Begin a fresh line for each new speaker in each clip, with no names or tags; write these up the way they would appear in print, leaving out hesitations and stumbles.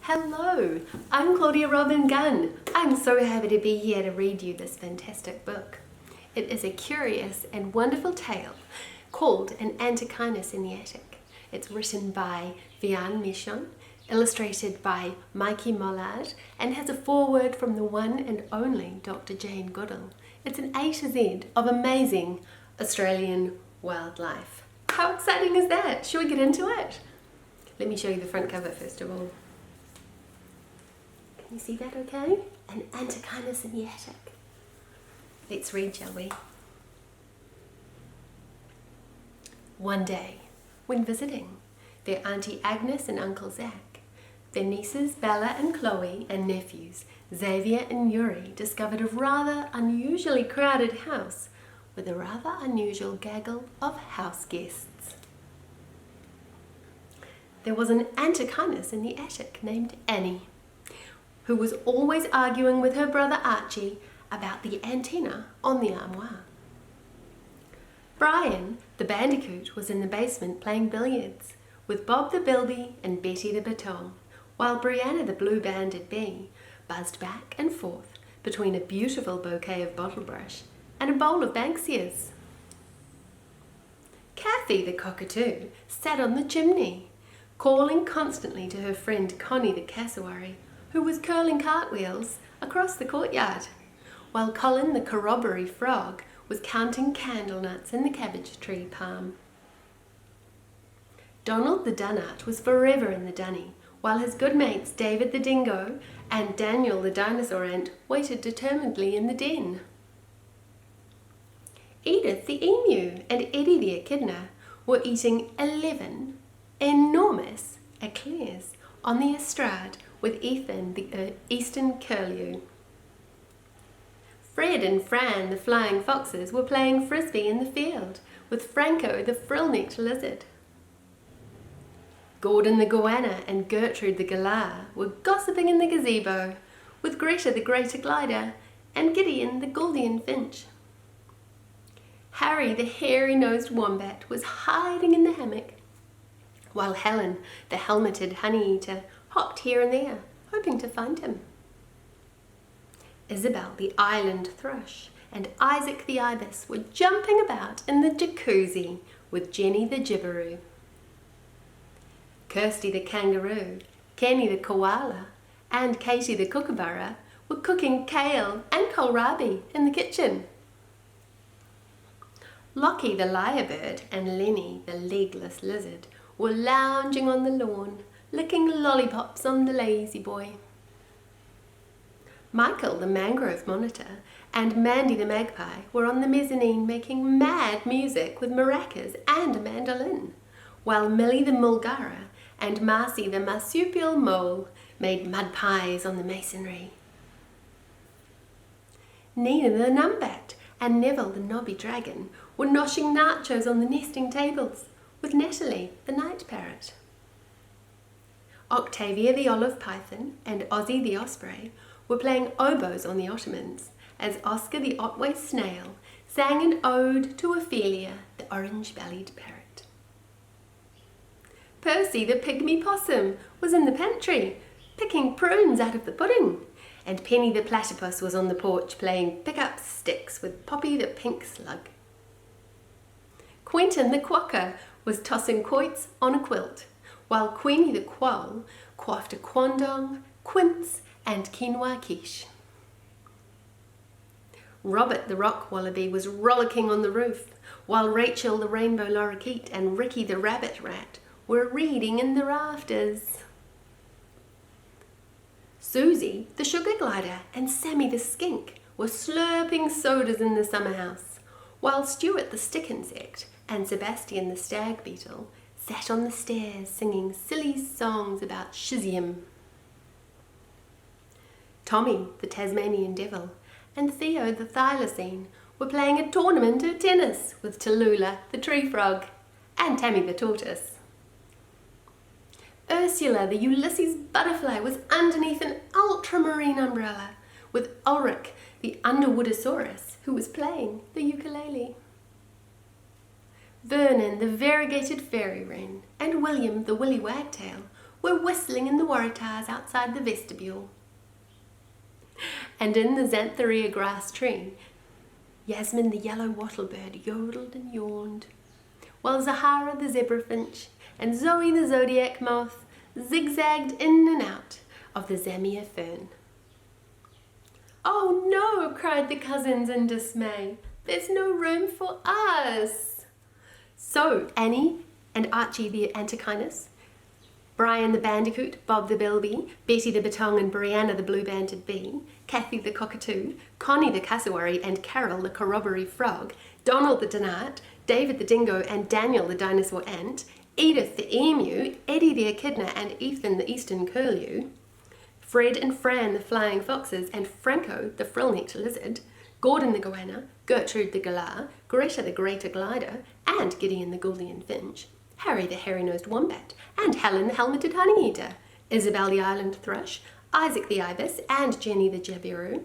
Hello, I'm Claudia Robin Gunn. I'm so happy to be here to read you this fantastic book. It is a curious and wonderful tale called An Antechinus in the Attic. It's written by Vian Michon, illustrated by Mikey Mollard, and has a foreword from the one and only Dr. Jane Goodall. It's an A to Z of amazing Australian wildlife. How exciting is that? Shall we get into it? Let me show you the front cover first of all. Can you see that okay? An Antechinus in the Attic. Let's read, shall we? One day, when visiting their Auntie Agnes and Uncle Zach, their nieces Bella and Chloe and nephews Xavier and Yuri discovered a rather unusually crowded house with a rather unusual gaggle of house guests. There was an Antechinus in the attic named Annie, who was always arguing with her brother Archie about the antenna on the armoire. Brian, the bandicoot, was in the basement playing billiards with Bob the Bilby and Betty the Baton, while Brianna the blue-banded bee buzzed back and forth between a beautiful bouquet of bottlebrush and a bowl of Banksias. Kathy the cockatoo sat on the chimney, calling constantly to her friend Connie the cassowary, who was curling cartwheels across the courtyard, while Colin the corroboree frog was counting candle nuts in the cabbage tree palm. Donald the dunnart was forever in the dunny, while his good mates David the dingo and Daniel the dinosaur ant waited determinedly in the den. Edith the emu and Eddie the echidna were eating 11 enormous eclairs on the estrade with Ethan the eastern curlew. Fred and Fran the flying foxes were playing frisbee in the field with Franco the frill-necked lizard. Gordon the goanna and Gertrude the galah were gossiping in the gazebo with Greta the greater glider and Gideon the Gouldian finch. Harry the hairy-nosed wombat was hiding in the hammock, while Helen the helmeted honey-eater hopped here and there, hoping to find him. Isabel the island thrush and Isaac the ibis were jumping about in the jacuzzi with Jenny the jibberoo. Kirsty the kangaroo, Kenny the koala, and Katie the kookaburra were cooking kale and kohlrabi in the kitchen. Lockie the lyrebird and Lenny the legless lizard were lounging on the lawn, licking lollipops on the lazy boy. Michael the mangrove monitor and Mandy the magpie were on the mezzanine making mad music with maracas and a mandolin, while Millie the mulgara and Marcy the marsupial mole made mud pies on the masonry. Nina the numbat and Neville the knobby dragon were noshing nachos on the nesting tables with Natalie the night parrot. Octavia the olive python and Ozzy the osprey were playing oboes on the ottomans as Oscar the Otway snail sang an ode to Ophelia the orange-bellied parrot. Percy the pygmy possum was in the pantry picking prunes out of the pudding, and Penny the platypus was on the porch playing pick-up sticks with Poppy the pink slug. Quentin the quokka was tossing quoits on a quilt, while Queenie the quoll quaffed a quandong, quince, and quinoa quiche. Robert the rock wallaby was rollicking on the roof, while Rachel the rainbow lorikeet and Ricky the rabbit rat were reading in the rafters. Susie the sugar glider and Sammy the skink were slurping sodas in the summer house, while Stuart the stick insect and Sebastian the stag beetle sat on the stairs singing silly songs about shizium. Tommy the Tasmanian devil and Theo the thylacine were playing a tournament of tennis with Tallulah the tree frog and Tammy the tortoise. Ursula the Ulysses butterfly was underneath an ultramarine umbrella with Ulrich the underwoodosaurus who was playing the ukulele. Vernon the variegated fairy wren and William the willy wagtail were whistling in the waratahs outside the vestibule. And in the xantheria grass tree, Yasmin the yellow wattlebird yodeled and yawned, while Zahara the zebra finch and Zoe the zodiac moth zigzagged in and out of the zamia fern. "Oh no," cried the cousins in dismay. "There's no room for us." So Annie and Archie the Antechinus, Brian the bandicoot, Bob the bilby, Betty the batong and Brianna the blue-banded bee, Kathy the cockatoo, Connie the cassowary and Carol the corroboree frog, Donald the donut, David the dingo and Daniel the dinosaur ant, Edith the emu, Eddie the echidna and Ethan the eastern curlew, Fred and Fran the flying foxes and Franco the frill-necked lizard, Gordon the goanna, Gertrude the galah, Greta the greater glider and Gideon the Gouldian finch, Harry the hairy-nosed wombat and Helen the helmeted honeyeater, Isabel the island thrush, Isaac the ibis and Jenny the jabiru,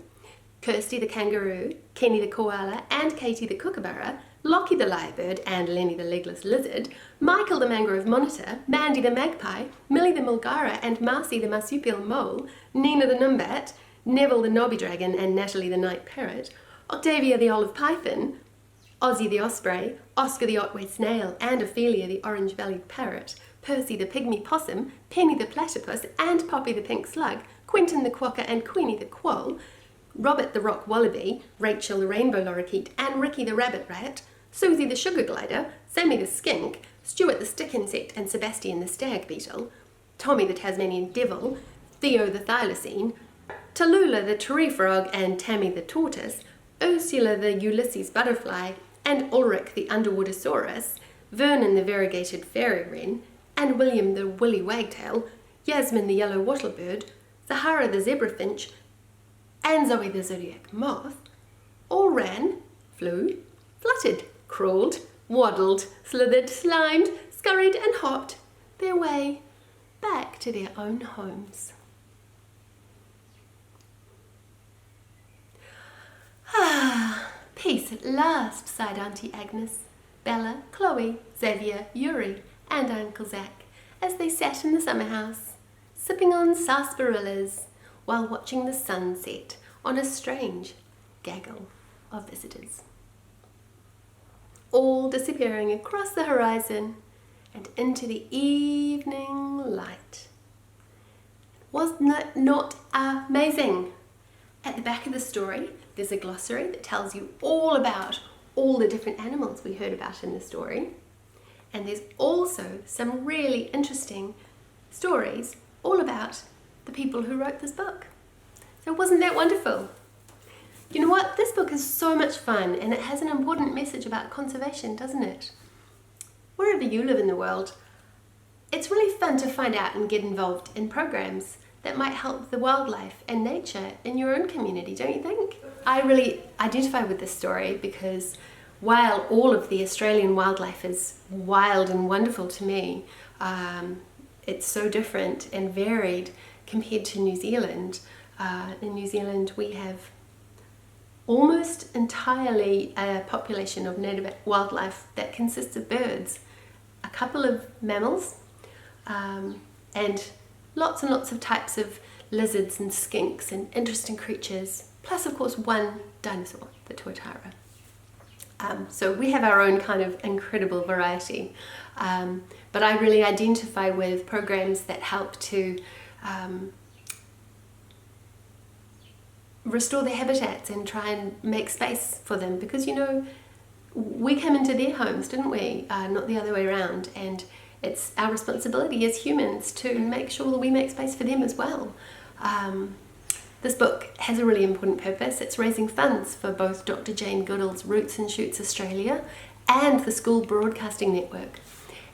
Kirsty the kangaroo, Kenny the koala and Katie the kookaburra, Lockie the lyrebird and Lenny the legless lizard, Michael the mangrove monitor, Mandy the magpie, Millie the mulgara and Marcy the marsupial mole, Nina the numbat, Neville the knobby dragon and Natalie the night parrot, Octavia the olive python, Ozzy the osprey, Oscar the otway snail and Ophelia the orange-bellied parrot, Percy the pygmy possum, Penny the platypus and Poppy the pink slug, Quentin the quokka and Queenie the quoll, Robert the rock wallaby, Rachel the rainbow lorikeet and Ricky the rabbit rat, Susie the sugar glider, Sammy the skink, Stuart the stick insect and Sebastian the stag beetle, Tommy the Tasmanian devil, Theo the thylacine, Tallulah the tree frog and Tammy the tortoise, Ursula the Ulysses butterfly and Ulrich the underwatersaurus, Vernon the variegated fairy wren and William the woolly wagtail, Yasmin the yellow wattlebird, Zahara the zebra finch and Zoe the zodiac moth all ran, flew, fluttered, crawled, waddled, slithered, slimed, scurried and hopped their way back to their own homes. "Ah, peace at last," sighed Auntie Agnes, Bella, Chloe, Xavier, Yuri and Uncle Zach as they sat in the summer house, sipping on sarsaparillas while watching the sun set on a strange gaggle of visitors, all disappearing across the horizon and into the evening light. Wasn't that not amazing? At the back of the story, there's a glossary that tells you all about all the different animals we heard about in the story. And there's also some really interesting stories all about the people who wrote this book. So wasn't that wonderful? You know what? This book is so much fun and it has an important message about conservation, doesn't it? Wherever you live in the world, it's really fun to find out and get involved in programs that might help the wildlife and nature in your own community, don't you think? I really identify with this story because while all of the Australian wildlife is wild and wonderful to me, it's so different and varied compared to New Zealand. In New Zealand we have almost entirely a population of native wildlife that consists of birds, a couple of mammals, and lots and lots of types of lizards and skinks and interesting creatures, plus of course one dinosaur, the tuatara. So we have our own kind of incredible variety, but I really identify with programs that help to restore their habitats and try and make space for them, because you know we came into their homes, didn't we? Not the other way around, and it's our responsibility as humans to make sure that we make space for them as well. This book has a really important purpose. It's raising funds for both Dr. Jane Goodall's Roots and Shoots Australia and the School Broadcasting Network.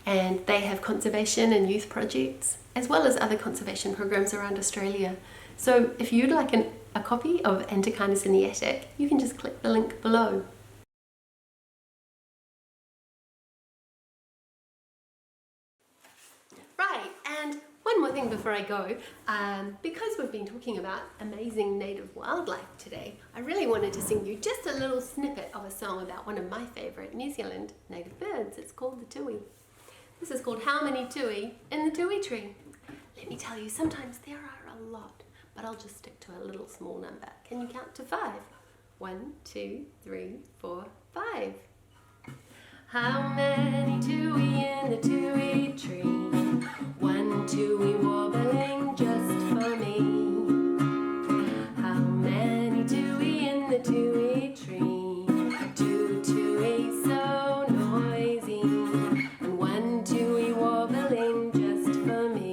And they have conservation and youth projects, as well as other conservation programs around Australia. So if you'd like a copy of Antechinus in the Attic, you can just click the link below. Right, and one more thing before I go, because we've been talking about amazing native wildlife today, I really wanted to sing you just a little snippet of a song about one of my favourite New Zealand native birds. It's called the tui. This is called How Many Tui in the Tui Tree. Let me tell you, sometimes there are a lot, but I'll just stick to a little small number. Can you count to 5? 1, 2, 3, 4, 5. How many tui in the tui tree? 1 tui wobbling just for me. How many tui in the tui tree? 2 tui so noisy, and 1 tui wobbling just for me.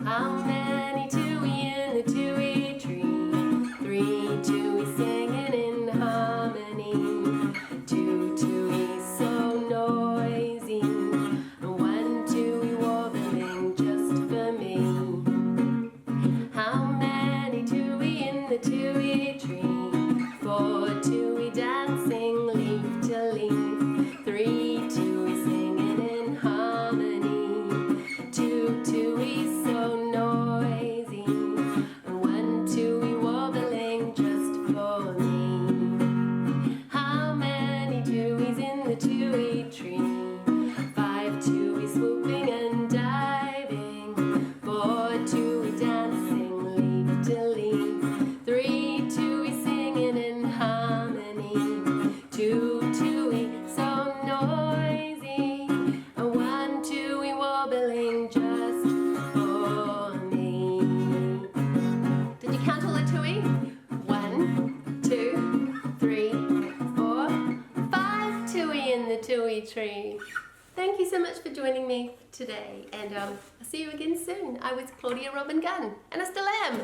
How many tui in the tui tree? 3 tui singing in harmony. 2 tui so noisy, and 1 tui wobbling just for me. How many tui in the tui tree? 4 tui dancing leaf to leaf. 3 tui singing in harmony. 2 tui so noisy, and 1 tui wobbling just for me. How many tuis in the tui tree? 5 tui swooping and diving. 4 tui dancing leaf to leaf. 3 tui singing in harmony. 2 tui so noisy, and 1 tui wobbling just for me. Did you count all the tui? 1, 2, 3, 4, 5 tui in the tui tree. Thank you so much for joining me today, and I'll see you again soon. I was Claudia Robin Gunn, and I still am.